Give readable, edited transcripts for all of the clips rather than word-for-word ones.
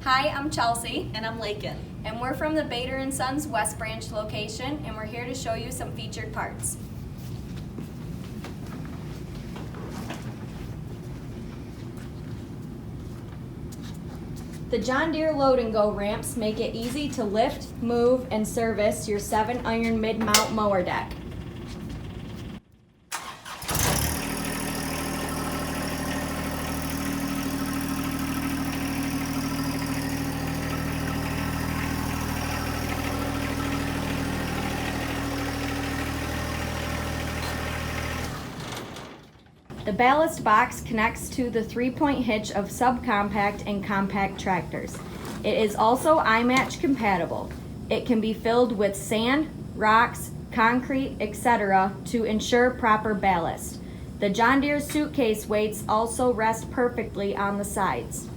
Hi, I'm Chelsey. And I'm Laken. And we're from the Gator & Sons West Branch location, and we're here to show you some featured parts. The John Deere Load and Go ramps make it easy to lift, move, and service your 7-iron mid-mount mower deck. The ballast box connects to the 3-point hitch of subcompact and compact tractors. It is also iMatch compatible. It can be filled with sand, rocks, concrete, etc. to ensure proper ballast. The John Deere suitcase weights also rest perfectly on the sides.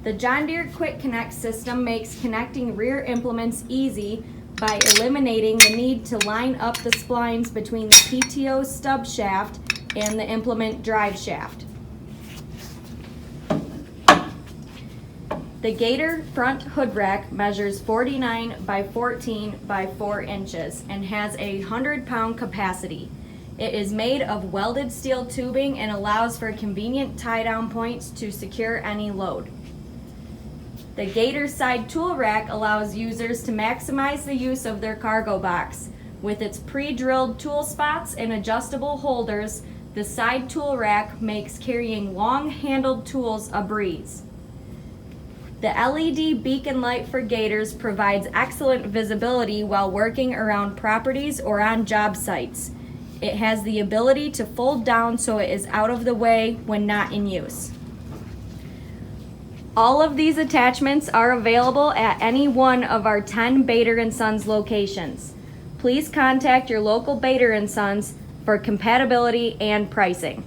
The John Deere Quik-Knect system makes connecting rear implements easy by eliminating the need to line up the splines between the PTO stub shaft and the implement drive shaft. The Gator front hood rack measures 49 by 14 by 4 inches and has a 100-pound capacity. It is made of welded steel tubing and allows for convenient tie-down points to secure any load. The Gator side tool rack allows users to maximize the use of their cargo box. With its pre-drilled tool spots and adjustable holders, the side tool rack makes carrying long-handled tools a breeze. The LED beacon light for Gators provides excellent visibility while working around properties or on job sites. It has the ability to fold down so it is out of the way when not in use. All of these attachments are available at any one of our 10 Gator & Sons locations. Please contact your local Gator & Sons for compatibility and pricing.